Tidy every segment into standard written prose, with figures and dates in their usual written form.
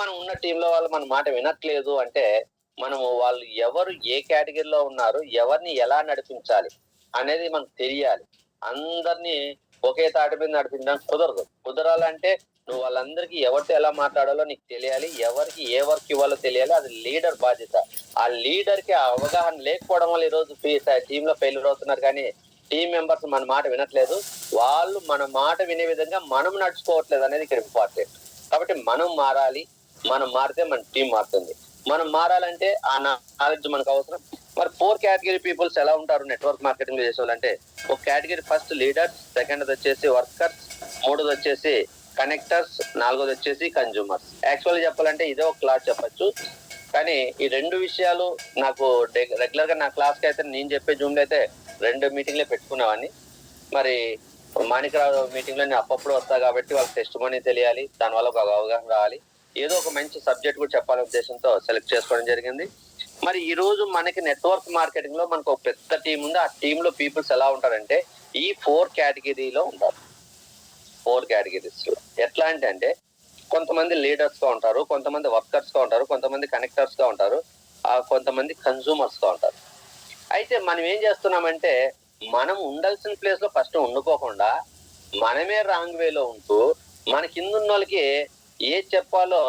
మనం ఉన్న టీంలో వాళ్ళు మన మాట వినట్లేదు అంటే మనము వాళ్ళు ఎవరు ఏ కేటగిరీలో ఉన్నారు, ఎవరిని ఎలా నడిపించాలి అనేది మనకు తెలియాలి. అందరినీ ఒకే తాటి మీద నడిపించడానికి కుదరదు. కుదరాలంటే నువ్వు వాళ్ళందరికీ ఎవరితో ఎలా మాట్లాడాలో నీకు తెలియాలి. ఎవరికి ఏ వర్క్ ఇవ్వాలో తెలియాలి. అది లీడర్ బాధ్యత. ఆ లీడర్ కి ఆ అవగాహన లేకపోవడం వల్ల ఈరోజు టీమ్ లో ఫెయిల్యూర్ అవుతున్నారు. కానీ టీమ్ మెంబర్స్ మన మాట వినట్లేదు. వాళ్ళు మన మాట వినే విధంగా మనం నడుచుకోవట్లేదు అనేది ఇక్కడ ఇంపార్టెంట్. కాబట్టి మనం మారాలి. మనం మారితే మన టీం మారుతుంది. మనం మారాలంటే ఆ నాలెడ్జ్ మనకు అవసరం. మరి 4 కేటగిరీ పీపుల్స్ ఎలా ఉంటారు నెట్వర్క్ మార్కెటింగ్ లో చేసేవాళ్ళంటే, ఒక కేటగిరీ ఫస్ట్ లీడర్స్, సెకండ్ వచ్చేసి వర్కర్స్, మూడోది వచ్చేసి కనెక్టర్స్, నాలుగోది వచ్చేసి కన్జ్యూమర్స్. యాక్చువల్గా చెప్పాలంటే ఇదే ఒక క్లాస్ చెప్పచ్చు. కానీ ఈ 2 విషయాలు నాకు రెగ్యులర్ గా నా క్లాస్ కి అయితే నేను చెప్పే జూమ్ లో అయితే 2 మీటింగ్లే పెట్టుకునేవాడిని. మరి మాణికరావు మీటింగ్ లో నేను అప్పుడప్పుడు వస్తా కాబట్టి వాళ్ళకి టెస్ట్ మనీ తెలియాలి, దానివల్ల ఒక అవగాహన రావాలి, ఏదో ఒక మంచి సబ్జెక్ట్ కూడా చెప్పాలనే ఉద్దేశంతో సెలెక్ట్ చేసుకోవడం జరిగింది. మరి ఈ రోజు మనకి నెట్వర్క్ మార్కెటింగ్ లో మనకు ఒక పెద్ద టీం ఉంది. ఆ టీమ్ లో పీపుల్స్ ఎలా ఉంటారంటే ఈ 4 కేటగిరీలో ఉంటారు. 4 కేటగిరీస్ ఎట్లా అంటే కొంతమంది లీడర్స్ గా ఉంటారు, కొంతమంది వర్కర్స్ గా ఉంటారు, కొంతమంది కనెక్టర్స్ గా ఉంటారు, కొంతమంది కన్జ్యూమర్స్ గా ఉంటారు. అయితే మనం ఏం చేస్తున్నామంటే మనం ఉండాల్సిన ప్లేస్ లో ఫస్ట్ ఉండుకోకుండా మనమే రాంగ్ వేలో ఉంటూ మన కింద ఉన్న వాళ్ళకి ఏ చెప్పాలో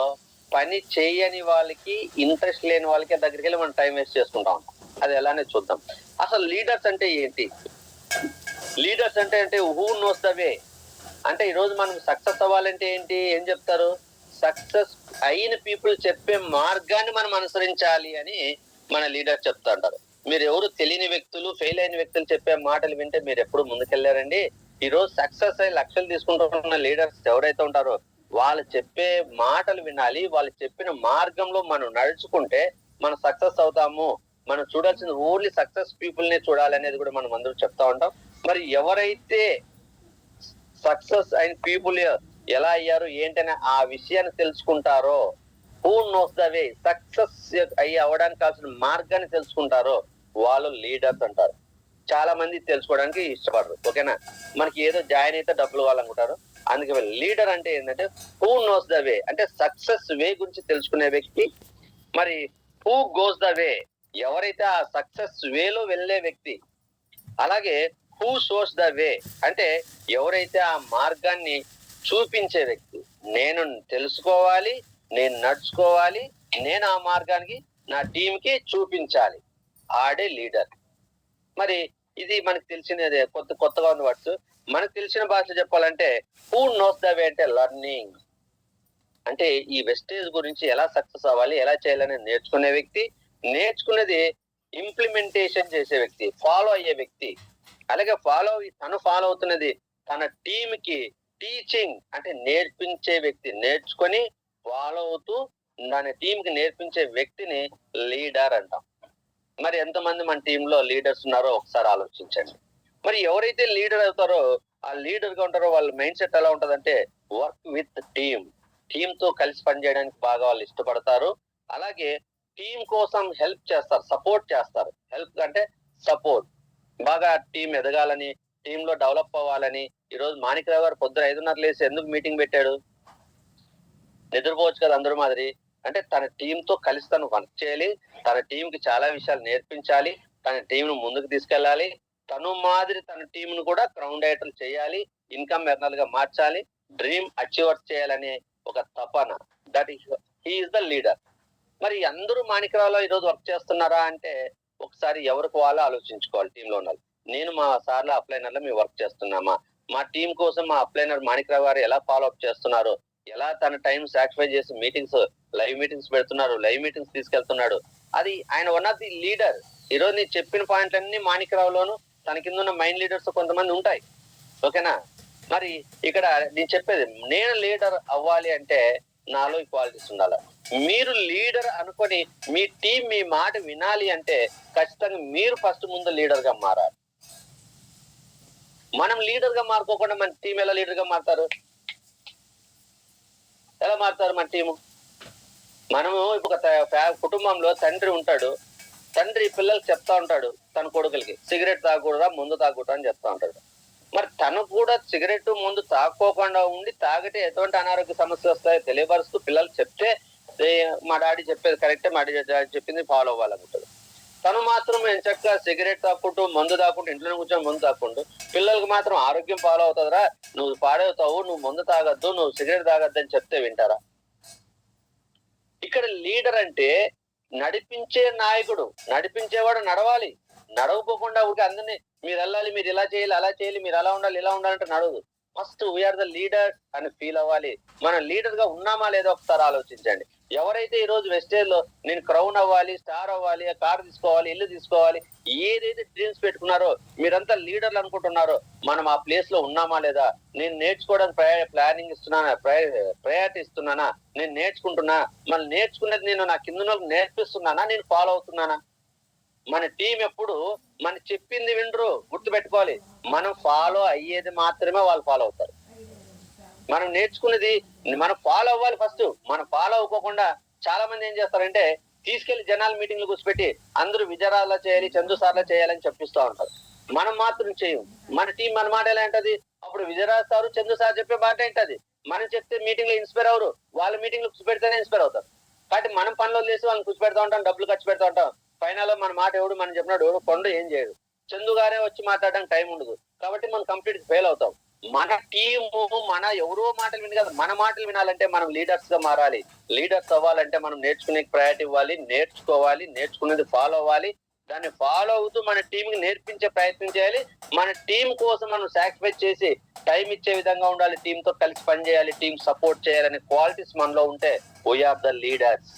పని చేయని వాళ్ళకి, ఇంట్రెస్ట్ లేని వాళ్ళకి దగ్గరికి వెళ్ళి మనం టైం వేస్ట్ చేసుకుంటాం. అది ఎలానే చూద్దాం. అసలు లీడర్స్ అంటే ఏంటి? లీడర్స్ అంటే హూ నోస్ ద వే. అంటే ఈ రోజు మనం సక్సెస్ అవ్వాలంటే ఏంటి, ఏం చెప్తారు? సక్సెస్ అయిన పీపుల్ చెప్పే మార్గాన్ని మనం అనుసరించాలి అని మన లీడర్ చెప్తా ఉంటారు. మీరు ఎవరు తెలియని వ్యక్తులు, ఫెయిల్ అయిన వ్యక్తులు చెప్పే మాటలు వింటే మీరు ఎప్పుడు ముందుకెళ్లారండి? ఈ రోజు సక్సెస్ అయ్యి లక్షలు తీసుకుంటున్న లీడర్స్ ఎవరైతే ఉంటారో వాళ్ళు చెప్పే మాటలు వినాలి. వాళ్ళు చెప్పిన మార్గంలో మనం నడుచుకుంటే మనం సక్సెస్ అవుతాము. మనం చూడాల్సిన ఓన్లీ సక్సెస్ పీపుల్ నే చూడాలి అనేది కూడా మనం అందరూ చెప్తా ఉంటాం. మరి ఎవరైతే సక్సెస్ అయిన పీపుల్ ఎలా అయ్యారు ఏంటనే ఆ విషయాన్ని తెలుసుకుంటారో, who knows the way, success అయ్యి అవడానికి కావాల్సిన మార్గాన్ని తెలుసుకుంటారో వాళ్ళు లీడర్స్ అంటారు. చాలా మంది తెలుసుకోవడానికి ఇష్టపడరు. ఓకేనా? మనకి ఏదో జాయిన్ అయితే డబ్బులు కావాలనుకుంటారు. అందుకే లీడర్ అంటే ఏంటంటే హూ నోస్ ద వే, అంటే సక్సెస్ వే గురించి తెలుసుకునే వ్యక్తి. మరి హూ గోస్ ద వే, ఎవరైతే ఆ సక్సెస్ వేలో వెళ్ళే వ్యక్తి. అలాగే హూ షోస్ ద వే, అంటే ఎవరైతే ఆ మార్గాన్ని చూపించే వ్యక్తి. నేను తెలుసుకోవాలి, నేను నడుచుకోవాలి, నేను ఆ మార్గానికి నా టీంకి చూపించాలి. ఆడే లీడర్. మరి ఇది మనకు తెలిసినదే, కొత్తగా ఉన్న వర్డ్స్. మనకు తెలిసిన భాష చెప్పాలంటే హూ నోస్ ద వే అంటే లర్నింగ్. అంటే ఈ వెస్టేజ్ గురించి ఎలా సక్సెస్ అవ్వాలి, ఎలా చేయాలని నేర్చుకునే వ్యక్తి. నేర్చుకునేది ఇంప్లిమెంటేషన్ చేసే వ్యక్తి, ఫాలో అయ్యే వ్యక్తి. అలాగే తను ఫాలో అవుతున్నది తన టీమ్ కి టీచింగ్ అంటే నేర్పించే వ్యక్తి. నేర్చుకొని ఫాలో అవుతూ తన టీమ్ కి నేర్పించే వ్యక్తిని లీడర్ అంటాం. మరి ఎంతమంది మన టీంలో లీడర్స్ ఉన్నారో ఒకసారి ఆలోచించండి. మరి ఎవరైతే లీడర్ అవుతారో, ఆ లీడర్ గా ఉంటారో వాళ్ళ మైండ్ సెట్ ఎలా ఉంటదంటే వర్క్ విత్ టీమ్. టీమ్ తో కలిసి పనిచేయడానికి బాగా వాళ్ళు ఇష్టపడతారు. అలాగే టీం కోసం హెల్ప్ చేస్తారు, సపోర్ట్ చేస్తారు. హెల్ప్ అంటే సపోర్ట్. బాగా టీం ఎదగాలని, టీమ్ లో డెవలప్ అవ్వాలని. ఈ రోజు మాణికరావు గారు పొద్దున 5:30 లేసి ఎందుకు మీటింగ్ పెట్టాడు? నిద్రపోవచ్చు కదా అందరూ మాదిరి. అంటే తన టీం తో కలిసి తను వర్క్ చేయాలి, తన టీం కి చాలా విషయాలు నేర్పించాలి, తన టీం ను ముందుకు తీసుకెళ్లాలి, తను మాదిరి తన టీం ను కూడా గ్రౌండ్ ఐటల్ చేయాలి, ఇన్కమ్ ఎర్నర్ గా మార్చాలి, డ్రీమ్ అచీవర్స్ చేయాలనే ఒక తపన. That is the leader. మరి అందరూ మాణికరావులో ఈరోజు వర్క్ చేస్తున్నారా అంటే ఒకసారి ఎవరికి వాళ్ళో ఆలోచించుకోవాలి. టీంలో ఉన్నారు. నేను మా సార్ల అప్లైనర్ లో మేము వర్క్ చేస్తున్నామా? మా టీం కోసం మా అప్లైనర్ మాణికరావు గారు ఎలా ఫాలో అప్ చేస్తున్నారు, ఎలా తన టైం సాక్రిఫై చేసి మీటింగ్స్, లైవ్ మీటింగ్స్ పెడుతున్నారు, లైవ్ మీటింగ్స్ తీసుకెళ్తున్నాడు. అది ఆయన వన్ ఆఫ్ ది లీడర్. ఈరోజు నేను చెప్పిన పాయింట్లన్నీ మాణికరావులోను తన కింద ఉన్న మైండ్ లీడర్స్ కొంతమంది ఉంటాయి. ఓకేనా? మరి ఇక్కడ నేను చెప్పేది, నేను లీడర్ అవ్వాలి అంటే నాలో ఈ క్వాలిటీస్ ఉండాలి. మీరు లీడర్ అనుకొని మీ టీం మీ మాట వినాలి అంటే ఖచ్చితంగా మీరు ఫస్ట్ ముందు లీడర్ గా మారాలి. మనం లీడర్ గా మారుకోకుండా మన టీం ఎలా లీడర్ గా మారుతారు? ఎలా మారుతారు మన టీము? మనము ఒక కుటుంబంలో తండ్రి ఉంటాడు. తండ్రి పిల్లలకి చెప్తా ఉంటాడు తన కొడుకులకి, సిగరెట్ తాగకూడదా, ముందు తాగకూడదా అని చెప్తా ఉంటాడు. మరి తను కూడా సిగరెట్ ముందు తాక్కోకుండా ఉండి తాగితే ఎటువంటి అనారోగ్య సమస్యలు వస్తాయో తెలియపరుస్తూ పిల్లలు చెప్తే మా డాడీ చెప్పేది కరెక్టే, మా డాడీ చెప్పింది ఫాలో అవ్వాలనుకుంటుంది. తను మాత్రం ఎంచక్కా సిగరెట్ తాక్కుంటూ, మందు తాక్కుంటూ, ఇంట్లో కూర్చొని మందు తాక్కుంటూ, పిల్లలకు మాత్రం ఆరోగ్యం ఫాలో అవుతుందిరా, నువ్వు పాడవుతావు, నువ్వు మందు తాగొద్దు, నువ్వు సిగరెట్ తాగొద్దు అని చెప్తే వింటారా? ఇక్కడ లీడర్ అంటే నడిపించే నాయకుడు, నడిపించేవాడు నడవాలి. నడవకోకుండా ఊరికే అందరినీ మీరు వెళ్ళాలి, మీరు ఇలా చేయాలి, అలా చేయాలి, మీరు అలా ఉండాలి, ఇలా ఉండాలంటే నడవదు. ఫస్ట్ వీఆర్ ద లీడర్ అని ఫీల్ అవ్వాలి. మనం లీడర్ గా ఉన్నామా లేదో ఒకసారి ఆలోచించండి. ఎవరైతే ఈ రోజు వెస్టేజ్ లో నేను క్రౌన్ అవ్వాలి, స్టార్ అవ్వాలి, కార్ తీసుకోవాలి, ఇల్లు తీసుకోవాలి, ఏదైతే డ్రీమ్స్ పెట్టుకున్నారో, మీరంతా లీడర్లు అనుకుంటున్నారో, మనం ఆ ప్లేస్ లో ఉన్నామా లేదా? నేను నేర్చుకోవడానికి ప్లానింగ్ ఇస్తున్నానా, ప్రయారిటీ ఇస్తున్నానా, నేను నేర్చుకుంటున్నా, మళ్ళీ నేర్చుకున్నది నేను నా కింద వాళ్ళకి నేర్పిస్తున్నానా, నేను ఫాలో అవుతున్నానా? మన టీం ఎప్పుడు మన చెప్పింది వినరు, గుర్తుపెట్టుకోవాలి. మనం ఫాలో అయ్యేది మాత్రమే వాళ్ళు ఫాలో అవుతారు. మనం నేర్చుకున్నది మనం ఫాలో అవ్వాలి ఫస్ట్. మనం ఫాలో అవ్వకుండా చాలా మంది ఏం చేస్తారంటే తీసుకెళ్లి జనాల మీటింగ్లు కూర్చోపెట్టి అందరూ విజయరాజులా చేయాలి, చందు సార్లా చేయాలని చెప్పిస్తూ ఉంటారు. మనం మాత్రం చేయం. మన టీం మన మాట ఎలా ఏంటది? అప్పుడు విజయరాజు సారు, చందు సార్ చెప్పే మాట ఏంటది? మనం చెప్తే మీటింగ్ లో ఇన్స్పైర్ అవరు, వాళ్ళ మీటింగ్ లో కూర్చోపెడితేనే ఇన్స్పైర్ అవుతారు. కాబట్టి మనం పనిలో చేసి వాళ్ళని కూర్చోపెడతా ఉంటాం, డబ్బులు ఖర్చు పెడతా ఉంటాం. ఫైనల్ మన మాట ఎవడు మనం చెప్పినాడు ఎవడు కొండ ఏం చేయడు. చందు గారే వచ్చి మాట్లాడడానికి టైం ఉండదు. కాబట్టి మనం కంప్లీట్ ఫెయిల్ అవుతాం. మన టీము మన ఎవరో మాటలు విని కదా, మన మాటలు వినాలంటే మనం లీడర్స్ గా మారాలి. లీడర్స్ అవ్వాలంటే మనం నేర్చుకునే ప్రయారిటీ ఇవ్వాలి, నేర్చుకోవాలి, నేర్చుకునేది ఫాలో అవ్వాలి. దాన్ని ఫాలో అవుతూ మన టీం కి నేర్పించే ప్రయత్నం చేయాలి. మన టీం కోసం మనం సాక్రిఫైస్ చేసి టైం ఇచ్చే విధంగా ఉండాలి, టీం తో కలిసి పనిచేయాలి, టీం సపోర్ట్ చేయాలనే క్వాలిటీస్ మనలో ఉంటే వీఆర్ ద లీడర్స్.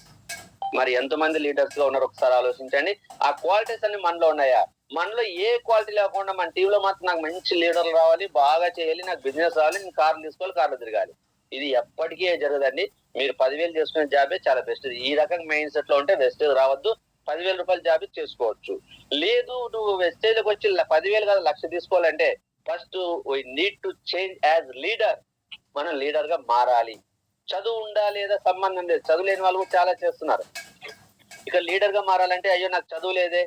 మరి ఎంతమంది లీడర్స్ గా ఉన్నారో ఒకసారి ఆలోచించండి. ఆ క్వాలిటీస్ అన్ని మనలో ఉన్నాయా? మనలో ఏ క్వాలిటీ లేకుండా మన టీంలో మాత్రం నాకు మంచి లీడర్లు రావాలి, బాగా చేయాలి, నాకు బిజినెస్ రావాలి, నేను కార్లు తీసుకోవాలి, కార్లు తిరగాలి, ఇది ఎప్పటికీ జరగదండి. మీరు 10,000 చేసుకునే జాబే చాలా బెస్ట్. ఈ రకంగా మైండ్ సెట్ లో ఉంటే వెస్టేజ్ రావద్దు. 10,000 రూపాయల జాబ్ చేసుకోవచ్చు. లేదు నువ్వు వెస్టేజ్ కి వచ్చి 10,000 కాదు 1,00,000 తీసుకోవాలంటే first we need to change as leader. మనం లీడర్ గా మారాలి. చదువు ఉందా లేదా సంబంధం లేదు, చదువు లేని వాళ్ళు కూడా చాలా చేస్తున్నారు. ఇక లీడర్ గా మారాలంటే అయ్యో నాకు చదువు లేదే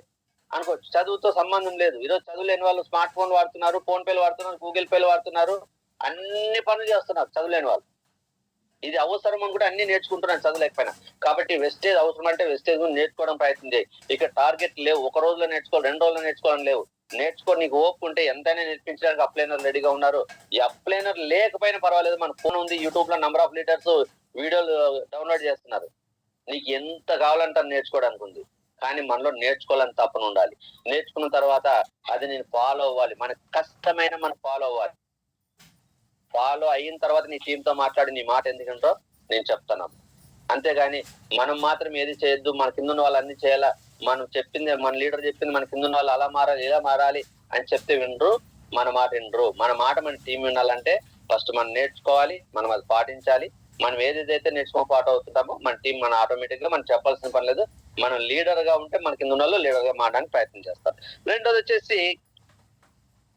అనుకోవచ్చు. చదువుతో సంబంధం లేదు. ఈరోజు చదువు లేని వాళ్ళు స్మార్ట్ ఫోన్ వాడుతున్నారు, ఫోన్ పేలు వాడుతున్నారు, గూగుల్ పేలు వాడుతున్నారు, అన్ని పనులు చేస్తున్నారు చదువు లేని వాళ్ళు. ఇది అవసరం అని కూడా అన్ని నేర్చుకుంటున్నాను చదువు లేకపోయినా. కాబట్టి వెస్టేజ్ అవసరం అంటే వెస్టేజ్ నేర్చుకోవడం ప్రయత్నం చేయి. ఇక టార్గెట్ లేవు, ఒక రోజులో నేర్చుకోవాలి, 2 రోజుల్లో నేర్చుకోవడం లేవు. నేర్చుకో, నీకు ఓపు ఉంటే ఎంతైనా నేర్పించడానికి అప్లైనర్ రెడీగా ఉన్నారు. ఈ అప్లైనర్ లేకపోయినా పర్వాలేదు, మన ఫోన్ ఉంది, యూట్యూబ్ లో నంబర్ ఆఫ్ లీడర్స్ వీడియోలు డౌన్లోడ్ చేస్తున్నారు. నీకు ఎంత కావాలంటే నేర్చుకోవడానికి ఉంది. కానీ మనలో నేర్చుకోవాలని తపన ఉండాలి. నేర్చుకున్న తర్వాత అది నేను ఫాలో అవ్వాలి. మనకు కష్టమైన మనం ఫాలో అవ్వాలి. ఫాలో అయిన తర్వాత నీ టీంతో మాట్లాడి నీ మాట ఎందుకంటో నేను చెప్తాను. అంతేగాని మనం మాత్రం ఏది చేయొద్దు, మన కింద ఉన్న వాళ్ళు అన్ని చేయాలా, మనం చెప్పింది మన లీడర్ చెప్పింది మన కింద ఉన్న వాళ్ళు అలా మారాలి ఇలా మారాలి అని చెప్తే వినరు, మన మాట వినరు. మన మాట మన టీం వినాలంటే ఫస్ట్ మనం నేర్చుకోవాలి, మనం అది పాటించాలి. మనం ఏదైతే నేర్చుకొని పాటు అవుతుంటామో మన టీం మన ఆటోమేటిక్ గా మనం చెప్పాల్సిన పని లేదు. మనం లీడర్ గా ఉంటే మన కింద ఉన్న వాళ్ళు లీడర్ గా మారడానికి ప్రయత్నం చేస్తారు. రెండోది వచ్చేసి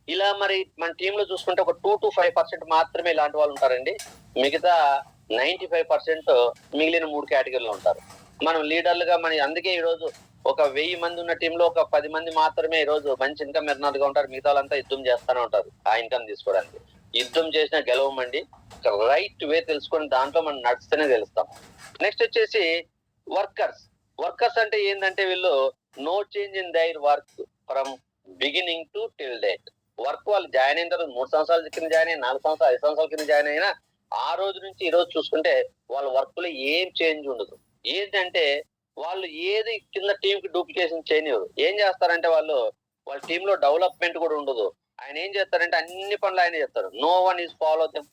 ఇలా మరి మన టీమ్ లో చూసుకుంటే ఒక 2 to 5% మాత్రమే ఇలాంటి వాళ్ళు ఉంటారండి. మిగతా 95% మిగిలిన 3 కేటగిరీలో ఉంటారు. మనం లీడర్లుగా అందుకే ఈ రోజు ఒక 1000 మంది ఉన్న టీంలో ఒక 10 మంది మాత్రమే ఈ రోజు మంచి ఇన్కమ్ ఎర్నర్గా ఉంటారు. మిగతా వాళ్ళంతా యుద్ధం చేస్తూనే ఉంటారు ఆ ఇన్కమ్ తీసుకోవడానికి. యుద్ధం చేసినా గెలవమండి. రైట్ వే తెలుసుకొని దాంట్లో మనం నడిస్తేనే గెలుస్తాం. నెక్స్ట్ వచ్చేసి వర్కర్స్ అంటే ఏంటంటే వీళ్ళు no change in their work from beginning to till date. Work వాళ్ళు జాయిన్ అయిన తర్వాత 3 సంవత్సరాల కింద జాయిన్ అయిన, 4 సంవత్సరాలు 5 సంవత్సరాల కింద జాయిన్ అయినా ఆ రోజు నుంచి ఈ రోజు చూసుకుంటే వాళ్ళ వర్క్ లో ఏం చేంజ్ ఉండదు. ఏంటంటే వాళ్ళు ఏది కింద టీం కి డూప్లికేషన్ చేయనివ్వరు. ఏం చేస్తారంటే వాళ్ళ టీమ్ లో డెవలప్మెంట్ కూడా ఉండదు. ఆయన ఏం చేస్తారంటే అన్ని పనులు ఆయన చేస్తారు. No one is follow them.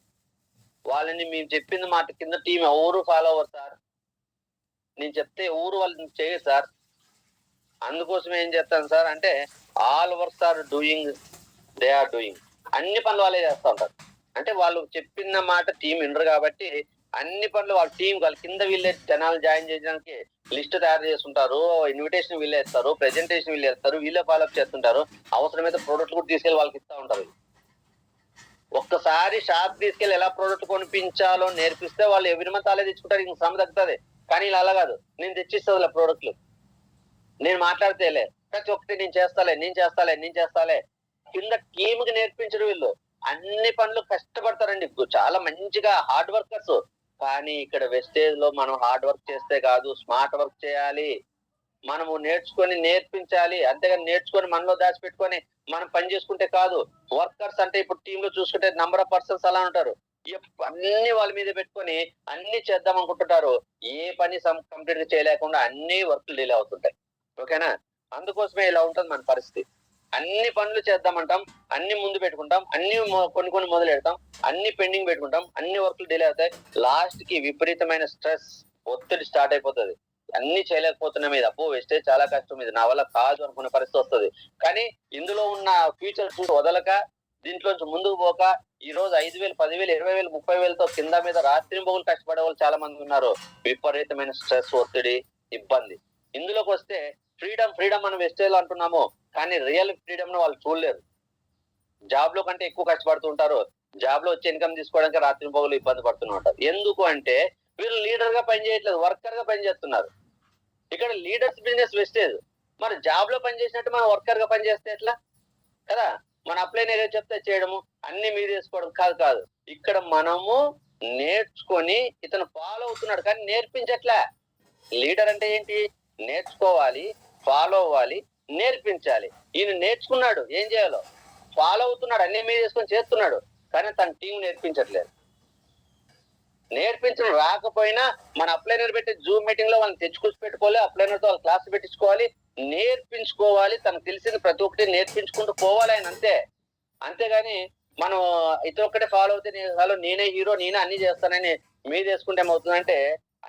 వాళ్ళని మేము చెప్పింది మాట కింద టీం ఎవరు ఫాలో అవ్వరు సార్. నేను చెప్తే ఎవరు వాళ్ళు చేయరు సార్. అందుకోసం ఏం చేస్తాను సార్ అంటే all works are doing, they are doing. అన్ని పనులు వాళ్ళే చేస్తూ ఉంటారు. అంటే వాళ్ళు చెప్పిన మాట టీం వినరు కాబట్టి అన్ని పనులు వాళ్ళ టీం వాళ్ళ కింద వీళ్ళే జనాలు జాయిన్ చేయడానికి లిస్ట్ తయారు చేసుకుంటారు, ఇన్విటేషన్ వీళ్ళే ఇస్తారు, ప్రెజెంటేషన్ వీళ్ళే ఇస్తారు, వీళ్ళే ఫాలోఅప్ చేస్తుంటారు. అవసరమైతే ప్రోడక్ట్ కూడా తీసుకెళ్లి వాళ్ళకి ఇస్తూ ఉంటారు. ఒక్కసారి షాప్ తీసుకెళ్లి ఎలా ప్రోడక్ట్ కొనిపించాలో నేర్పిస్తే వాళ్ళు ఎవరి మంత్ అలా తెచ్చుకుంటారు, ఇంక శ్రమ తగ్గుతుంది. కానీ ఇలా అలా కాదు, నేను తెచ్చిస్తుంది ప్రోడక్ట్లు, నేను మాట్లాడితేలే, ప్రతి ఒక్కటి నేను చేస్తాలే కింద టీంకి నేర్పించడం. వీళ్ళు అన్ని పనులు కష్టపడతారండి, చాలా మంచిగా హార్డ్ వర్కర్స్. కానీ ఇక్కడ వెస్టేజ్ లో మనం హార్డ్ వర్క్ చేస్తే కాదు, స్మార్ట్ వర్క్ చేయాలి. మనము నేర్చుకొని నేర్పించాలి. అంతేగాని నేర్చుకొని మనలో దాచిపెట్టుకొని మనం పని చేసుకుంటే కాదు. వర్కర్స్ అంటే ఇప్పుడు టీమ్ లో చూసుకుంటే నంబర్ ఆఫ్ పర్సన్స్ అలా ఉంటారు. అన్ని వాళ్ళ మీద పెట్టుకొని అన్ని చేద్దాం అనుకుంటుంటారు. ఏ పని కంప్లీట్ గా చేయలేకుండా అన్ని వర్క్లు డిలే అవుతుంటాయి. ఓకేనా? అందుకోసమే ఇలా ఉంటుంది మన పరిస్థితి. అన్ని పనులు చేద్దామంటాం, అన్ని ముందు పెట్టుకుంటాం, అన్ని కొన్ని కొన్ని మొదలు పెడతాం, అన్ని పెండింగ్ పెట్టుకుంటాం, అన్ని వర్క్లు డిలే అవుతాయి. లాస్ట్ కి విపరీతమైన స్ట్రెస్, ఒత్తిడి స్టార్ట్ అయిపోతుంది. అన్ని చేయలేకపోతున్నా మీద అబ్బో వెస్టేజ్ చాలా కష్టం, ఇది నా వల్ల కాదు అనుకునే పరిస్థితి వస్తుంది. కానీ ఇందులో ఉన్న ఫ్యూచర్ వదలక దీంట్లోంచి ముందుకు పోక ఈ రోజు 5,000, 10,000, 20,000, 30,000తో కింద మీద రాత్రి బొగులు కష్టపడే వాళ్ళు చాలా మంది ఉన్నారు. విపరీతమైన స్ట్రెస్, ఒత్తిడి, ఇబ్బంది. ఇందులోకి వస్తే ఫ్రీడమ్ మనం వెస్టేజ్ లో అంటున్నాము, కానీ రియల్ ఫ్రీడమ్ ను వాళ్ళు చూడలేరు. జాబ్ లో కంటే ఎక్కువ కష్టపడుతూ ఉంటారు. జాబ్ లో వచ్చే ఇన్కమ్ తీసుకోవడానికి రాత్రి బొగులు ఇబ్బంది పడుతూ ఉంటారు. ఎందుకు అంటే వీళ్ళు లీడర్ గా పనిచేయట్లేదు, వర్కర్ గా పనిచేస్తున్నారు. ఇక్కడ లీడర్స్ బిజినెస్ వెస్టేజ్. మరి జాబ్ లో పనిచేసినట్టు మనం వర్కర్ గా పనిచేస్తే ఎట్లా కదా? మన అప్లైన్ ఏదో చెప్తే చేయడము, అన్ని మీద వేసుకోవడం కాదు. ఇక్కడ మనము నేర్చుకొని ఇతను ఫాలో అవుతున్నాడు కానీ నేర్పించట్లే. లీడర్ అంటే ఏంటి? నేర్చుకోవాలి, ఫాలో అవ్వాలి, నేర్పించాలి. ఈయన నేర్చుకున్నాడు ఏం చేయాలో, ఫాలో అవుతున్నాడు, అన్ని మీద వేసుకొని చేస్తున్నాడు, కానీ తన టీం నేర్పించట్లేదు. నేర్పించడం రాకపోయినా మన అప్లైనర్ పెట్టి జూమ్ మీటింగ్ లో వాళ్ళని తెచ్చుకొచ్చి పెట్టుకోవాలి, అప్లైనర్ తో వాళ్ళ క్లాస్ పెట్టించుకోవాలి, నేర్పించుకోవాలి. తనకు తెలిసింది ప్రతి ఒక్కటి నేర్పించుకుంటూ పోవాలి ఆయన, అంతేగాని మనం ఇతర ఒక్కటే ఫాలో అవుతే నేనే హీరో, నేనే అన్ని చేస్తానని మీద వేసుకుంటే ఏమవుతుందంటే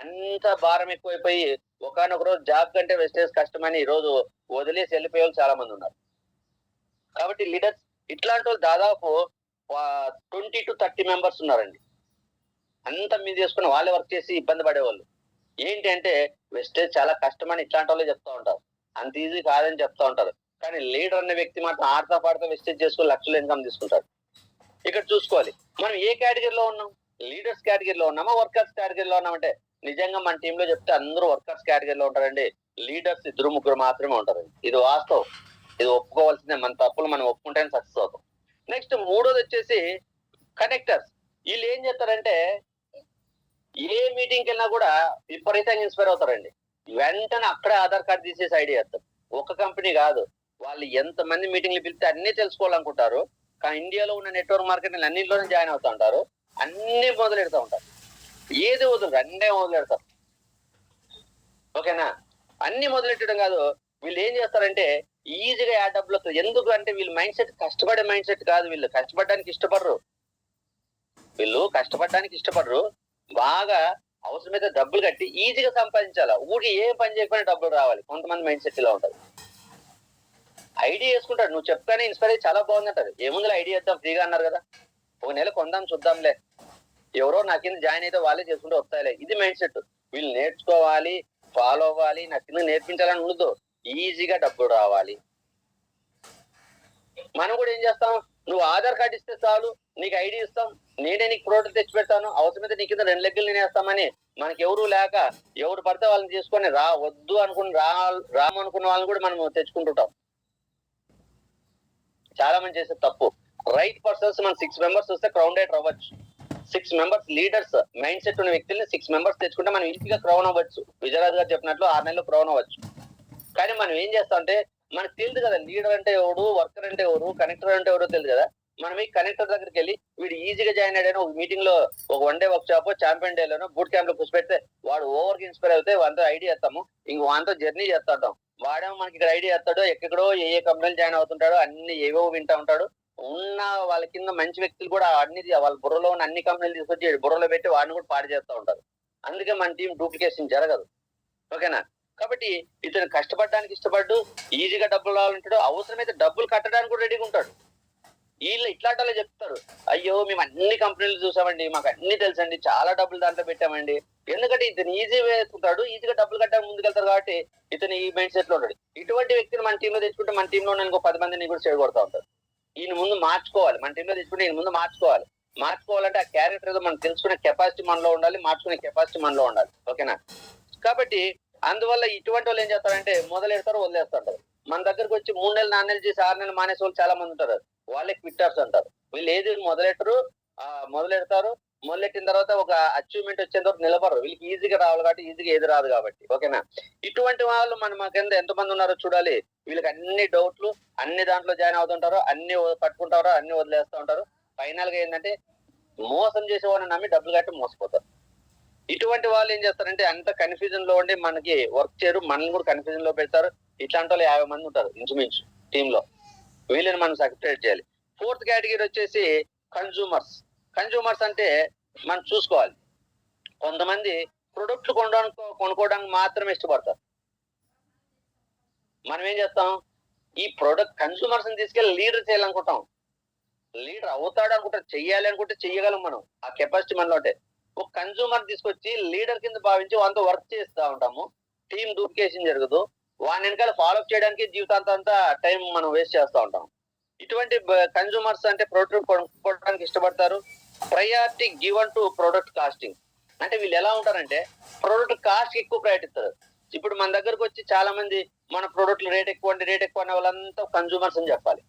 అంత భారం ఎక్కువైపోయి ఒకనొక రోజు జాబ్ కంటే వెస్టేజ్ కష్టమని ఈ రోజు వదిలేసి వెళ్ళిపోయే వాళ్ళు చాలా మంది ఉన్నారు. కాబట్టి లీడర్స్ ఇట్లాంటి వాళ్ళు దాదాపు 20 to 30 మెంబర్స్ ఉన్నారండి. అంత మీద చేసుకుని వాళ్ళే వర్క్ చేసి ఇబ్బంది పడేవాళ్ళు. ఏంటి అంటే వెస్టేజ్ చాలా కష్టమని ఇట్లాంటి వాళ్ళే చెప్తా ఉంటారు, అంత ఈజీ కాదని చెప్తా ఉంటారు. కానీ లీడర్ అనే వ్యక్తి మాత్రం ఆడతా పాడతా వెస్టేజ్ చేసుకుని లక్షల ఇన్కమ్ తీసుకుంటారు. ఇక్కడ చూసుకోవాలి మనం ఏ కేటగిరీలో ఉన్నాం. లీడర్స్ కేటగిరీలో ఉన్నామా, వర్కర్స్ కేటగిరీలో ఉన్నామంటే నిజంగా మన టీంలో చెప్తే అందరూ వర్కర్స్ కేటగిరీలో ఉంటారండి. లీడర్స్ 2-3 మాత్రమే ఉంటారండి. ఇది వాస్తవం, ఇది ఒప్పుకోవాల్సిందే. మన తప్పులు మనం ఒప్పుకుంటేనే సక్సెస్ అవుతాం. నెక్స్ట్ మూడోది వచ్చేసి కనెక్టర్స్. వీళ్ళు ఏం చేస్తారంటే ఏ మీటింగ్కి వెళ్ళినా కూడా విపరీతంగా ఇన్స్పైర్ అవుతారండి. వెంటనే అక్కడే ఆధార్ కార్డు తీసేసి ఐడి చేస్తారు. ఒక కంపెనీ కాదు, వాళ్ళు ఎంతమంది మీటింగ్లు పిలిస్తే అన్ని తెలుసుకోవాలనుకుంటారు. కానీ ఇండియాలో ఉన్న నెట్వర్క్ మార్కెటింగ్ అన్నింటిలోనే జాయిన్ అవుతూ ఉంటారు, అన్ని మొదలెడుతూ ఉంటారు. ఏది వదలరు, అన్నే మొదలెడతారు. ఓకేనా? అన్ని మొదలెట్టడం కాదు, వీళ్ళు ఏం చేస్తారంటే ఈజీగా ఆ డబ్బులు. ఎందుకు అంటే వీళ్ళు మైండ్ సెట్ కష్టపడే మైండ్ సెట్ కాదు. వీళ్ళు కష్టపడడానికి ఇష్టపడరు. బాగా అవసరమైతే డబ్బులు కట్టి ఈజీగా సంపాదించాలా, ఊరికి ఏ పని చేయకుండా డబ్బులు రావాలి. కొంతమంది మైండ్ సెట్ ఇలా ఉంటుంది. ఐడియా వేసుకుంటాడు, నువ్వు చెప్తానే ఇన్స్పైర్ అయ్యి చాలా బాగుందంటారు. ఏముంది ఐడియా ఇద్దాం, ఫ్రీగా అన్నారు కదా, ఒక నెల కొందాం చూద్దాంలే, ఎవరో నా కింద జాయిన్ అయితే వాళ్ళే చేసుకుంటూ వస్తాయిలే. ఇది మైండ్ సెట్. వీళ్ళు నేర్చుకోవాలి, ఫాలో అవ్వాలి, నా కింద నేర్పించాలని ఉండదు, ఈజీగా డబ్బులు రావాలి. మనం కూడా ఏం చేస్తాం, నువ్వు ఆధార్ కార్డు ఇస్తే చాలు, నీకు ఐడి ఇస్తాం, నేనే నీకు ప్రోడక్ట్ తెచ్చి పెడతాను, అవసరమైతే నీ కింద 2 లెగ్గులు నేనేస్తామని మనకి ఎవరు లేక ఎవరు పడితే వాళ్ళని తీసుకొని వద్దు అనుకుని రామనుకున్న వాళ్ళని కూడా మనం తెచ్చుకుంటుంటాం. చాలా మంది చేసే తప్పు. రైట్ పర్సన్స్ మనం 6 మెంబర్స్ వస్తే క్రౌడెడ్ అవ్వచ్చు. 6 మెంబర్స్ లీడర్స్ మైండ్ సెట్ ఉన్న వ్యక్తుల్ని 6 మెంబర్స్ తెచ్చుకుంటే మనం ఈజీగా క్రౌన్ అవ్వచ్చు. విజయరాజు గారు చెప్పినట్లు 6 నెలల్లో క్రౌన్ అవ్వచ్చు. కానీ మనం ఏం చేస్తాం అంటే మనకు తెలియదు కదా లీడర్ అంటే ఎవరు, వర్కర్ అంటే ఎవరు, కనెక్టర్ అంటే ఎవరో తెలియదు కదా. మనం ఈ కనెక్టర్ దగ్గరికి వెళ్ళి వీడు ఈజీగా జాయిన్ అయ్యాడని ఒక మీటింగ్ లో, ఒక 1 డే వర్క్ షాప్, ఛాంపియన్ డేలోనో బూట్ క్యాంప్ లో కూర్చోబెడితే వాడు ఓవర్ ఇన్స్పైర్ అయితే వాంతో ఐడియా చేస్తాము, ఇంక వాంతో జర్నీ చేస్తా ఉంటాం. వాడేమో మనకి ఇక్కడ ఐడియా చేస్తాడు, ఎక్కడో ఏ కంపెనీలు జాయిన్ అవుతుంటాడో అన్ని ఏవో వింటా ఉంటాడు. ఉన్న వాళ్ళ కింద మంచి వ్యక్తులు కూడా అన్ని వాళ్ళ బుర్రలో ఉన్న అన్ని కంపెనీలు తీసుకొచ్చి బుర్రలో పెట్టి వాడిని కూడా పాడు చేస్తూ ఉంటారు. అందుకే మన టీం డూప్లికేషన్ జరగదు. ఓకేనా? కాబట్టి ఇతను కష్టపడడానికి ఇష్టపడ్డు, ఈజీగా డబ్బులు రావాలంటాడు, అవసరమైతే డబ్బులు కట్టడానికి కూడా రెడీగా ఉంటాడు. వీళ్ళు ఇట్లాంటి చెప్తారు, అయ్యో మేము అన్ని కంపెనీలు చూసామండి, మాకు అన్ని తెలుసండి, చాలా డబ్బులు దాంట్లో పెట్టామండి. ఎందుకంటే ఇతను ఈజీ వేసుకుంటాడు, ఈజీగా డబ్బులు కట్టడానికి ముందుకెళ్తారు కాబట్టి ఇతను ఈ మైండ్ సెట్ లో ఉంటాడు. ఇటువంటి వ్యక్తిని మన టీంలో తెచ్చుకుంటే మన టీంలో ఉన్న 10 మందిని కూడా చెడగొడతా ఉంటారు. ఈయన ముందు మార్చుకోవాలి, మన టీంలో తెచ్చుకుంటే ఈయన ముందు మార్చుకోవాలంటే ఆ క్యారెక్టర్ ఏదో మనం తెలుసుకునే కెపాసిటీ మనలో ఉండాలి, మార్చుకునే కెపాసిటీ మనలో ఉండాలి. ఓకేనా? కాబట్టి అందువల్ల ఇటువంటి వాళ్ళు ఏం చేస్తారంటే మొదలెడతారు, వదిలేస్తుంటారు. మన దగ్గరకు వచ్చి 3 నెలలు 4 నెలలు చేసి 6 నెలలు మానేసే వాళ్ళు చాలా మంది ఉంటారు. వాళ్ళే క్విట్టర్స్ అంటారు. వీళ్ళు ఏది మొదలెడతారు, మొదలెట్టిన తర్వాత ఒక అచీవ్మెంట్ వచ్చేంత వరకు నిలబడరు. వీళ్ళకి ఈజీగా రావాలి కాబట్టి, ఈజీగా ఏది రాదు కాబట్టి. ఓకేనా? ఇటువంటి వాళ్ళు మా కింద ఎంతమంది ఉన్నారో చూడాలి. వీళ్ళకి అన్ని డౌట్లు, అన్ని దాంట్లో జాయిన్ అవుతుంటారు, అన్ని పట్టుకుంటారు, అన్ని వదిలేస్తా ఉంటారు. ఫైనల్ గా ఏంటంటే మోసం చేసేవాడిని నమ్మి డబ్బులు కట్టి మోసపోతారు. ఇటువంటి వాళ్ళు ఏం చేస్తారంటే అంత కన్ఫ్యూజన్ లో ఉండి మనకి వర్క్ చేయరు, మనల్ని కూడా కన్ఫ్యూజన్ లో పెడతారు. ఇట్లాంటి వాళ్ళు 50 మంది ఉంటారు ఇంచుమించు టీమ్ లో. వీళ్ళని మనం సెపరేట్ చేయాలి. 4th కేటగిరీ వచ్చేసి కన్జ్యూమర్స్. కన్జ్యూమర్స్ అంటే మనం చూసుకోవాలి. కొంతమంది ప్రొడక్ట్లు కొనుక్కోవడానికి మాత్రమే ఇష్టపడతారు. మనం ఏం చేస్తాం, ఈ ప్రొడక్ట్ కన్జ్యూమర్స్ ని తీసుకెళ్లి లీడర్ చేయాలనుకుంటాం. లీడర్ అవుతాడు అనుకుంటారు, చెయ్యాలి అనుకుంటే చెయ్యగలం మనం. ఆ కెపాసిటీ మనలో ఉంటే ఒక కన్జ్యూమర్ తీసుకొచ్చి లీడర్ కింద భావించి వాళ్ళతో వర్క్ చేస్తూ ఉంటాము. టీం డూప్లికేషన్ జరగదు. వాని వెనకాల ఫాలోఅప్ చేయడానికి జీవితాంతా టైం మనం వేస్ట్ చేస్తూ ఉంటాం. ఇటువంటి కన్జ్యూమర్స్ అంటే ప్రొడక్ట్ కొనుక్కోవడానికి ఇష్టపడతారు. Priority given to product costing. అంటే వీళ్ళు ఎలా ఉంటారంటే ప్రొడక్ట్ కాస్ట్ ఎక్కువ ప్రయారిటీ ఇస్తారు. ఇప్పుడు మన దగ్గరకు వచ్చి చాలా మంది మన ప్రొడక్ట్లు రేట్ ఎక్కువ అనే వాళ్ళంతా కన్జ్యూమర్స్ అని చెప్పాలి.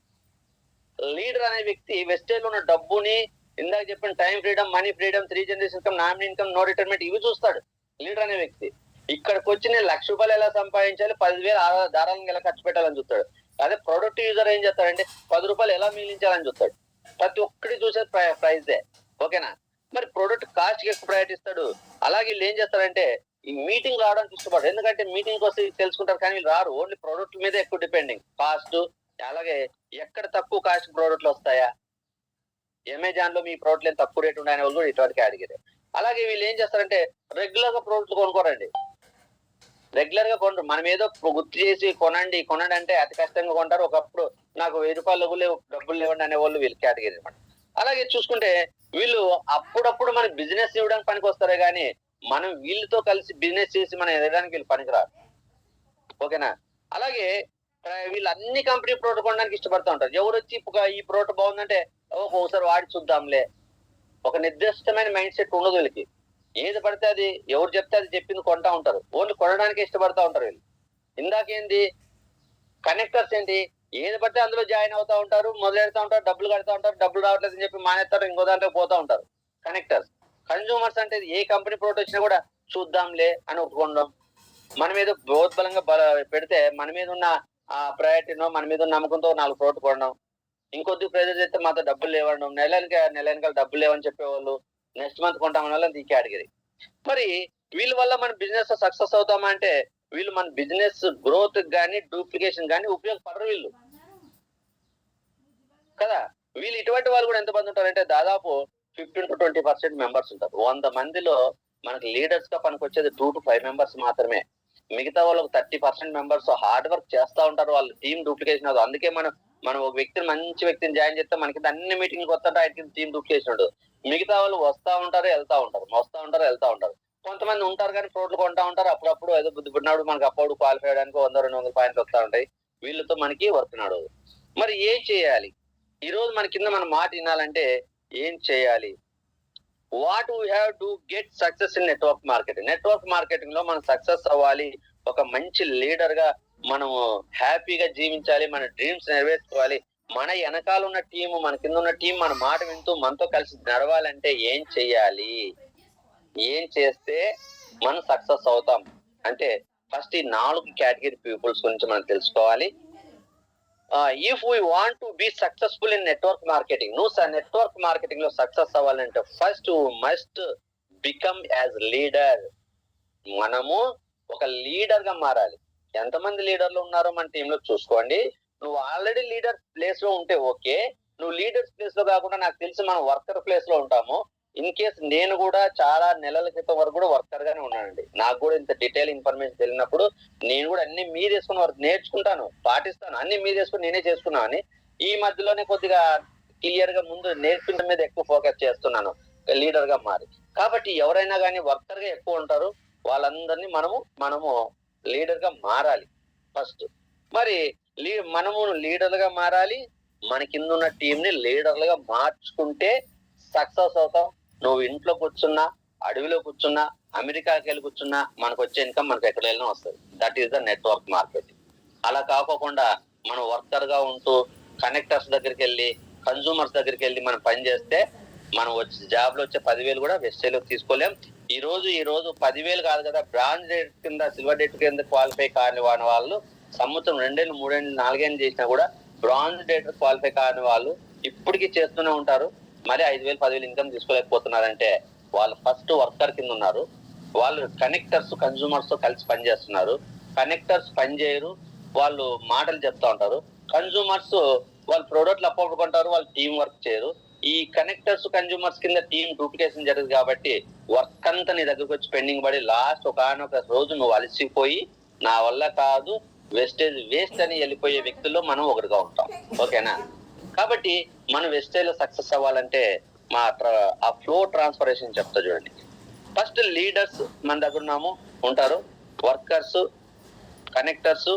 లీడర్ అనే వ్యక్తి వెస్టేజ్ లో ఉన్న డబ్బుని, ఇందాక చెప్పిన time freedom, money freedom, 3 generation income, nominee income, no retirement ఇవి చూస్తాడు లీడర్ అనే వ్యక్తి. ఇక్కడికి వచ్చి నేను ₹1,00,000 ఎలా సంపాదించాలి, 10,000 దారాలను ఎలా ఖర్చు పెట్టాలని చూస్తాడు. అదే ప్రొడక్ట్ యూజర్ ఏం చేస్తాడంటే ₹10 ఎలా మిగిలించాలని చూస్తాడు. ప్రతి ఒక్కటి చూసేది ప్రైజే. ఓకేనా? మరి ప్రొడక్ట్ కాస్ట్ కి ఎక్కువ ప్రయారిటీ ఇస్తాడు. అలాగే వీళ్ళు ఏం చేస్తారంటే ఈ మీటింగ్ రావడానికి ఇష్టపడరు. ఎందుకంటే మీటింగ్ వస్తే తెలుసుకుంటారు, కానీ వీళ్ళు రారు. ఓన్లీ ప్రొడక్ట్ మీద ఎక్కువ డిపెండింగ్. కాస్ట్, అలాగే ఎక్కడ తక్కువ కాస్ట్ ప్రోడక్ట్లు వస్తాయా, అమెజాన్ లో మీ ప్రోడక్ట్లు ఏం తక్కువ రేట్ ఉన్నాయనే వాళ్ళు కూడా ఇటువంటి కేటగిరీ. అలాగే వీళ్ళు ఏం చేస్తారంటే రెగ్యులర్ గా ప్రోడక్ట్లు కొనుక్కోరండి. రెగ్యులర్ గా కొనరు. మనం ఏదో గుర్తు చేసి కొనండి అంటే అతి కష్టంగా కొంటారు. ఒకప్పుడు నాకు ₹1000 డబ్బులు లేవండి అనే వాళ్ళు వీళ్ళ కేటగిరీ అనమాట. అలాగే చూసుకుంటే వీళ్ళు అప్పుడప్పుడు మన బిజినెస్ ఇవ్వడానికి పనికి వస్తారే గానీ మనం వీళ్ళతో కలిసి బిజినెస్ చేసి మనం ఎదగడానికి వీళ్ళు పనికిరారు. ఓకేనా? అలాగే వీళ్ళు అన్ని కంపెనీ ప్రోడక్ట్ కొనడానికి ఇష్టపడుతూ ఉంటారు. ఎవరు వచ్చి ఈ ప్రోడక్ట్ బాగుందంటే ఒకసారి వాడి చూద్దాంలే. ఒక నిర్దిష్టమైన మైండ్ సెట్ ఉండదు వీళ్ళకి. ఏది పడితే అది, ఎవరు చెప్తే అది చెప్పింది కొంటా ఉంటారు. ఓన్లీ కొనడానికి ఇష్టపడతా ఉంటారు వీళ్ళు. ఇందాకేంది కనెక్టర్స్ ఏంటి, ఏది పడితే అందులో జాయిన్ అవుతా ఉంటారు, మొదలెడతా ఉంటారు, డబ్బులు కడతా ఉంటారు, డబ్బులు రావట్లేదు అని చెప్పి మానేస్తారు, ఇంకో దాంట్లో పోతా ఉంటారు. కనెక్టర్స్. కన్జ్యూమర్స్ అంటే ఏ కంపెనీ ప్రోడక్ట్ వచ్చినా కూడా చూద్దాంలే అని ఒప్పుకోవడం. మన మీద బోధబలంగా పెడితే మన మీద ఉన్న ఆ ప్రయారిటీనో, మన మీద ఉన్న నమ్మకంతో 4 ప్రోడక్ట్ కొనడం. ఇంకొద్ది ప్రెజర్ చేస్తే మాతో డబ్బులు లేవడం, నెల వెనకాల డబ్బులు లేవని చెప్పేవాళ్ళు. నెక్స్ట్ మంత్ కొంటామని వాళ్ళని ఈ కేటగిరీ. మరి వీళ్ళ వల్ల మన బిజినెస్ సక్సెస్ అవుతామా అంటే వీళ్ళు మన బిజినెస్ గ్రోత్ గానీ, డూప్లికేషన్ గానీ ఉపయోగపడరు వీళ్ళు కదా. వీళ్ళు ఇటువంటి వాళ్ళు కూడా ఎంతమంది ఉంటారంటే దాదాపు 15 to 20% మెంబర్స్ ఉంటారు. 100 మందిలో మనకి లీడర్స్ గా పనికొచ్చేది 2 to 5 మెంబర్స్ మాత్రమే. మిగతా వాళ్ళకు 30% మెంబర్స్ హార్డ్ వర్క్ చేస్తా ఉంటారు. వాళ్ళ టీం డూప్లికేషన్ అవుతుంది. అందుకే మనం ఒక వ్యక్తిని, మంచి వ్యక్తిని జాయిన్ చేస్తే మనకి అన్ని మీటింగ్కి వస్తుంటే ఆయనకి టీం డూప్లికేషన్ ఉండదు. మిగతా వాళ్ళు వస్తా ఉంటారు, వెళ్తా ఉంటారు. కొంతమంది ఉంటారు కానీ ప్రోడక్ట్లు కొంటా ఉంటారు. అప్పుడప్పుడు ఏదో బుద్ధి పుట్టినప్పుడు మనకి అప్పుడు క్వాలిఫై అవడానికి 100-200 పాయింట్లు వస్తూ ఉంటాయి. వీళ్ళతో మనకి వర్క్ నడవదు. మరి ఏం చేయాలి? ఈ రోజు మన కింద మన మాట వినాలంటే ఏం చేయాలి? What we have to get success in network marketing. Network marketing లో మనం సక్సెస్ అవ్వాలి, ఒక మంచి లీడర్ గా మనం హ్యాపీగా జీవించాలి, మన డ్రీమ్స్ నెరవేర్చుకోవాలి. మన వెనకాల ఉన్న టీం, మన కింద ఉన్న టీం మన మాట వింటూ మనతో కలిసి నడవాలంటే ఏం చెయ్యాలి? ఏం చేస్తే మనం సక్సెస్ అవుతాం అంటే ఫస్ట్ ఈ 4 కేటగిరీ పీపుల్స్ గురించి మనం తెలుసుకోవాలి. If we want to be successful in network marketing, నువ్వు నెట్వర్క్ మార్కెటింగ్ లో సక్సెస్ అవ్వాలంటే first must become as leader. మనము ఒక లీడర్ గా మారాలి. ఎంతమంది లీడర్లు ఉన్నారో మన టీంలో చూసుకోండి. నువ్వు ఆల్రెడీ లీడర్ ప్లేస్ లో ఉంటే ఓకే. నువ్వు లీడర్స్ ప్లేస్ లో కాకుండా, నాకు తెలిసి మనం వర్కర్ ప్లేస్ లో ఉంటాము. ఇన్ కేస్ నేను కూడా చాలా నెలల క్రితం వరకు కూడా వర్కర్ గానే ఉన్నానండి. నాకు కూడా ఇంత డీటెయిల్ ఇన్ఫర్మేషన్ తెలియనప్పుడు నేను కూడా అన్ని మీరు చేసుకున్న వరకు నేర్చుకుంటాను, పాటిస్తాను, అన్ని మీరు చేసుకుని నేనే చేసుకున్నాను అని ఈ మధ్యలోనే కొద్దిగా క్లియర్ గా ముందు నేర్చుకున్న మీద ఎక్కువ ఫోకస్ చేస్తున్నాను లీడర్ గా మారి. కాబట్టి ఎవరైనా కానీ వర్కర్ గా ఎక్కువ ఉంటారు. వాళ్ళందరినీ మనము లీడర్ గా మారాలి ఫస్ట్. మరి మనము లీడర్లుగా మారాలి. మన కింద ఉన్న టీం ని లీడర్లుగా మార్చుకుంటే సక్సెస్ అవుతాం. నువ్వు ఇంట్లో కూర్చున్నా, అడవిలో కూర్చున్నా, అమెరికాకి వెళ్ళి కూర్చున్నా మనకు వచ్చే ఇన్కమ్ మనకు ఎక్కడ వెళ్ళినా వస్తుంది. That is the network marketing. అలా కాకోకుండా మనం వర్కర్ గా ఉంటూ కనెక్టర్స్ దగ్గరికి వెళ్ళి, కన్జ్యూమర్స్ దగ్గరికి వెళ్ళి మనం పని చేస్తే మనం వచ్చే జాబ్ లో వచ్చే 10,000 కూడా వెస్టేజ్ తీసుకోలేం. ఈ రోజు 10,000 కాదు కదా, బ్రాంజ్ డేట్ కింద సిల్వర్ డేట్ కింద క్వాలిఫై కాని వాళ్ళు సంవత్సరం 2 ఏళ్ళు 3 ఏళ్ళు 4 ఏళ్ళు చేసినా కూడా బ్రాంజ్ డేట్ క్వాలిఫై కాని వాళ్ళు ఇప్పటికీ చేస్తూనే ఉంటారు. మరి 5,000 10,000 ఇన్కమ్ తీసుకోలేకపోతున్నారంటే వాళ్ళు ఫస్ట్ వర్కర్ కింద ఉన్నారు. వాళ్ళు కనెక్టర్స్ కన్జ్యూమర్స్ తో కలిసి పనిచేస్తున్నారు. కనెక్టర్స్ పనిచేయరు, వాళ్ళు మాటలు చెప్తా ఉంటారు. కన్జ్యూమర్స్ వాళ్ళు ప్రోడక్ట్లు అప్పుడు కొంటారు, వాళ్ళు టీం వర్క్ చేయరు. ఈ కనెక్టర్స్ కన్జ్యూమర్స్ కింద టీం డూప్లికేషన్ జరుగుతుంది కాబట్టి వర్క్ అంతా నీ దగ్గరకు వచ్చి పెండింగ్ పడి లాస్ట్ ఒకనొక రోజు నువ్వు అలసిపోయి నా వల్ల కాదు వెస్టేజ్ వేస్ట్ అని వెళ్ళిపోయే వ్యక్తుల్లో మనం ఒకటిగా ఉంటాం. ఓకేనా? కాబట్టి మనం వెస్టేజ్ లో సక్సెస్ అవ్వాలంటే ఆ ఫ్లో ట్రాన్స్ఫర్మేషన్ చెప్తా చూడండి. ఫస్ట్ లీడర్స్ మన దగ్గర ఉంటారు, వర్కర్స్, కనెక్టర్స్,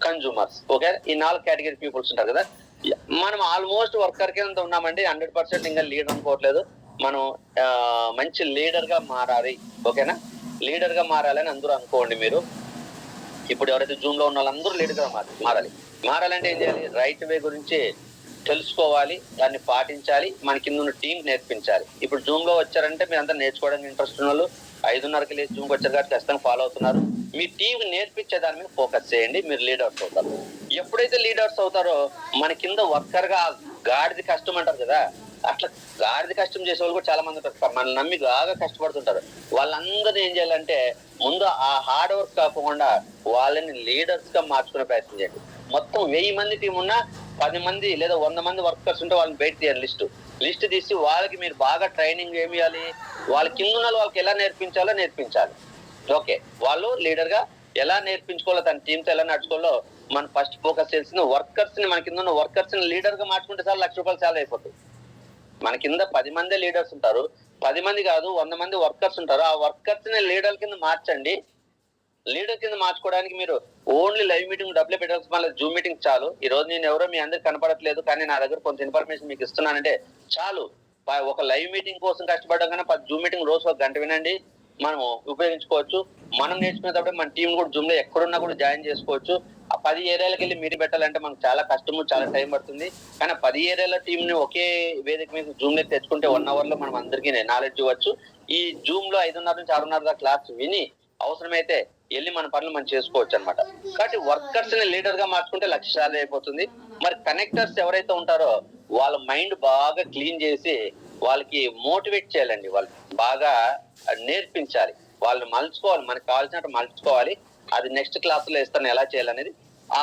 కన్జ్యూమర్స్. ఓకే, ఈ 4 కేటగిరీ పీపుల్స్ ఉంటారు కదా. మనం ఆల్మోస్ట్ వర్కర్ కింద ఉన్నామండి, 100% ఇంకా లీడర్ అనుకోవట్లేదు. మనం మంచి లీడర్ గా మారాలి. ఓకేనా? లీడర్ గా మారాలని అందరూ అనుకోండి. మీరు ఇప్పుడు ఎవరైతే జూమ్ లో ఉన్న వాళ్ళందరూ లీడర్ గా మారాలంటే ఏం చేయాలి? రైట్ వే గురించి తెలుసుకోవాలి, దాన్ని పాటించాలి, మన కింద ఉన్న టీం నేర్పించాలి. ఇప్పుడు జూమ్ లో వచ్చారంటే మీరు అంతా నేర్చుకోవడానికి ఇంట్రెస్ట్ ఉన్న వాళ్ళు 5:30కి లేచి జూమ్కి వచ్చారు కాబట్టి ఖచ్చితంగా ఫాలో అవుతున్నారు. మీ టీం నేర్పించే దాని మీద ఫోకస్ చేయండి, మీరు లీడర్స్ అవుతారు. ఎప్పుడైతే లీడర్స్ అవుతారో మన కింద వర్కర్ గా గాడిది కష్టం అంటారు కదా, అట్లా గాడిది కష్టం చేసే వాళ్ళు కూడా చాలా మంది ఉంటారు, మన నమ్మి బాగా కష్టపడుతుంటారు. వాళ్ళందరూ ఏం చేయాలంటే ముందు ఆ హార్డ్ వర్క్ కాకుండా వాళ్ళని లీడర్స్ గా మార్చుకునే ప్రయత్నం చేయండి. మొత్తం 1000 మంది టీం ఉన్నా 10 మంది లేదా 100 మంది వర్కర్స్ ఉంటే వాళ్ళని బయట తీయాలి. లిస్ట్ తీసి వాళ్ళకి మీరు బాగా ట్రైనింగ్ ఏమి ఇవ్వాలి, వాళ్ళ కింద ఉన్న వాళ్ళకి ఎలా నేర్పించాలి. ఓకే, వాళ్ళు లీడర్ గా ఎలా నేర్పించుకోవాలో, తన టీంతో ఎలా నడుచుకోవాలో మనం ఫస్ట్ ఫోకస్ చేసిన వర్కర్స్ ని, మన కింద ఉన్న వర్కర్స్ ని లీడర్ గా మార్చుకుంటే సార్ ₹1,00,000 చాలా అయిపోతుంది. మన కింద 10 మంది లీడర్స్ ఉంటారు, 10 మంది కాదు 100 మంది వర్కర్స్ ఉంటారు. ఆ వర్కర్స్ ని లీడర్ కింద మార్చండి. లీడర్ కింద మార్చుకోవడానికి మీరు ఓన్లీ లైవ్ మీటింగ్ డబ్బులు పెట్టాల్సి, మళ్ళీ జూమ్ మీటింగ్ చాలు. ఈ రోజు నేను ఎవరో మీ అందరికి కనపడట్లేదు, కానీ నా దగ్గర కొంత ఇన్ఫర్మేషన్ మీకు ఇస్తున్నానంటే చాలు. ఒక లైవ్ మీటింగ్ కోసం కష్టపడడం కన్నా 10 జూమ్ మీటింగ్ రోజు 1 గంట వినండి, మనం ఉపయోగించుకోవచ్చు. మనం నేర్చుకునేటప్పుడు మన టీం కూడా జూమ్ లో ఎక్కడున్నా కూడా జాయిన్ చేసుకోవచ్చు. ఆ 10 ఏరియాలకు వెళ్ళి మీటింగ్ పెట్టాలంటే మనకు చాలా కష్టము, చాలా టైం పడుతుంది. కానీ 10 ఏరియాల టీం ని ఒకే వేదిక మీద జూమ్ లో తెచ్చుకుంటే 1 అవర్ లో మనం అందరికీ నాలెడ్జ్ ఇవ్వచ్చు. ఈ జూమ్ లో 5:30 నుంచి 6:30 దాకా క్లాస్ విని అవసరమైతే వెళ్ళి మన పనులు మనం చేసుకోవచ్చు అనమాట. కాబట్టి వర్కర్స్ ని లీడర్ గా మార్చుకుంటే లక్ష్యాలు అయిపోతుంది. మరి కనెక్టర్స్ ఎవరైతే ఉంటారో వాళ్ళ మైండ్ బాగా క్లీన్ చేసి వాళ్ళకి మోటివేట్ చేయాలండి, వాళ్ళు బాగా నేర్పించాలి, వాళ్ళు మలుచుకోవాలి, మనకు కావాల్సినట్టు మలుచుకోవాలి. అది నెక్స్ట్ క్లాస్ లో ఇస్తాను ఎలా చేయాలనేది. ఆ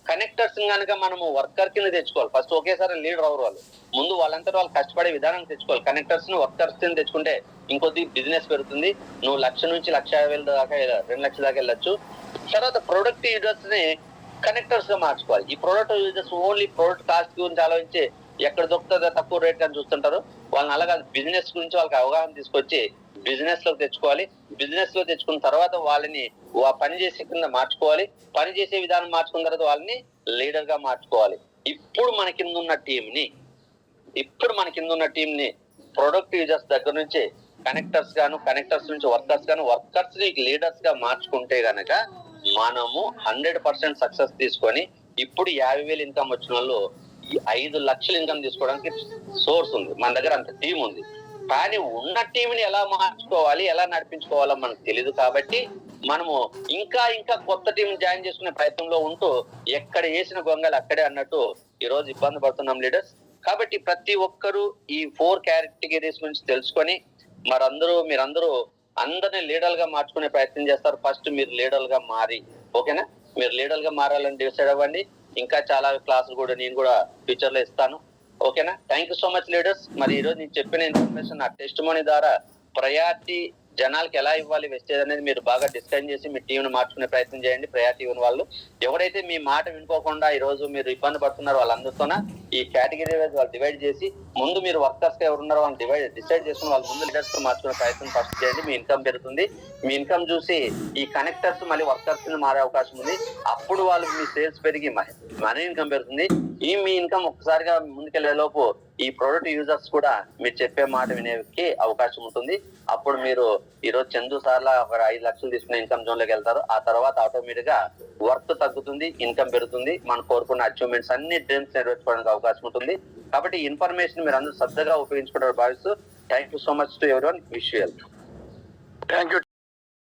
కనెక్టర్స్ కనుక మనము వర్కర్ కింద తెచ్చుకోవాలి. ఫస్ట్ ఒకేసారి లీడర్ అవరు వాళ్ళు, ముందు వాళ్ళంతా వాళ్ళు కష్టపడే విధానం తెచ్చుకోవాలి. కనెక్టర్స్ ని వర్కర్స్ కింద తెచ్చుకుంటే ఇంకొద్ది బిజినెస్ పెరుగుతుంది. నువ్వు 1,00,000 నుంచి 1,50,000 దాకా 2 లక్షల దాకా వెళ్ళొచ్చు. తర్వాత ప్రొడక్ట్ యూజర్స్ ని కనెక్టర్స్ గా మార్చుకోవాలి. ఈ product users only product cost గురించి ఆలోచించి ఎక్కడ దొరుకుతుందో తక్కువ రేట్ అని చూస్తుంటారు. వాళ్ళని అలాగా బిజినెస్ గురించి వాళ్ళకి అవగాహన తీసుకొచ్చి బిజినెస్ లో తెచ్చుకోవాలి. బిజినెస్ లో తెచ్చుకున్న తర్వాత వాళ్ళని పని చేసే కింద మార్చుకోవాలి. పని చేసే విధానం మార్చుకున్న తర్వాత వాళ్ళని లీడర్ గా మార్చుకోవాలి. ఇప్పుడు మన కింద ఉన్న టీం ని ప్రొడక్ట్ యూజర్స్ దగ్గర నుంచి కనెక్టర్స్ గాను, కనెక్టర్స్ నుంచి వర్కర్స్ గాను, వర్కర్స్ ని లీడర్స్ గా మార్చుకుంటే గనక మనము 100% సక్సెస్ తీసుకొని ఇప్పుడు 50,000 ఇన్కమ్ వచ్చిన వాళ్ళు 5 లక్షలు ఇన్కమ్ తీసుకోవడానికి సోర్స్ ఉంది. మన దగ్గర అంత టీం ఉంది. కానీ ఉన్న టీంని ఎలా మార్చుకోవాలి, ఎలా నడిపించుకోవాలో మనకు తెలియదు. కాబట్టి మనము ఇంకా కొత్త టీం జాయిన్ చేసుకునే ప్రయత్నంలో ఉంటూ ఎక్కడ వేసిన గొంగలు అక్కడే అన్నట్టు ఈ రోజు ఇబ్బంది పడుతున్నాం లీడర్స్. కాబట్టి ప్రతి ఒక్కరూ ఈ 4 కేటగిరీస్ గురించి తెలుసుకొని మీరందరూ అందరినీ లీడర్ గా మార్చుకునే ప్రయత్నం చేస్తారు. ఫస్ట్ మీరు లీడర్ గా మారి, ఓకేనా, మీరు లీడర్ గా మారాలని డిసైడ్ అవ్వండి. ఇంకా చాలా క్లాసులు కూడా నేను కూడా ఫ్యూచర్ లో ఇస్తాను. ఓకేనా? Thank you so much leaders. మరి ఈ రోజు నేను చెప్పిన ఇన్ఫర్మేషన్ నా టెస్టిమోనీ ద్వారా ప్రయారిటీ జనాలకి ఎలా ఇవ్వాలి వెస్టేజ్ అనేది మీరు బాగా డిస్కస్ చేసి మీ టీంని మార్చుకునే ప్రయత్నం చేయండి. ప్రయారిటీ ఇవ్వని వాళ్ళు ఎవరైతే మీ మాట వినుకోకుండా ఈ రోజు మీరు ఇబ్బంది పడుతున్నారో వాళ్ళందరితోన ఈ కేటగిరీ వైజ్ వాళ్ళు డివైడ్ చేసి ముందు మీరు వర్కర్స్ గా ఎవరున్నారో వాళ్ళని డిసైడ్ చేసుకుని వాళ్ళ ముందు లీడర్స్ తో మార్చుకునే ప్రయత్నం ఫస్ట్ చేయండి. మీ ఇన్కమ్ పెరుగుతుంది. మీ ఇన్కమ్ చూసి ఈ కనెక్టర్స్ మళ్ళీ వర్కర్స్ ని మారే అవకాశం ఉంది. అప్పుడు వాళ్ళు మీ సేల్స్ పెరిగి మనీ ఇన్కమ్ పెరుగుతుంది. మీ ఇన్కమ్ ఒక్కసారిగా ముందుకెళ్లే లోపు ఈ ప్రోడక్ట్ యూజర్స్ కూడా మీరు చెప్పే మాట వినేకి అవకాశం ఉంటుంది. అప్పుడు మీరు ఈరోజు చందు సార్లా ఒక 5 లక్షలు తీసుకునే ఇన్కమ్ జోన్ లోకి వెళ్తారు. ఆ తర్వాత ఆటోమేటిక్ గా వర్క్ తగ్గుతుంది, ఇన్కమ్ పెరుగుతుంది, మనం కోరుకున్న అచీవ్మెంట్స్ అన్ని డ్రీమ్స్ నెరవేర్చుకోవడానికి అవకాశం ఉంటుంది. కాబట్టి ఇన్ఫర్మేషన్ మీరు అందరూ శ్రద్ధగా ఉపయోగించుకుంటారు భావిస్తూ thank you so much to everyone. Wish you. Thank you.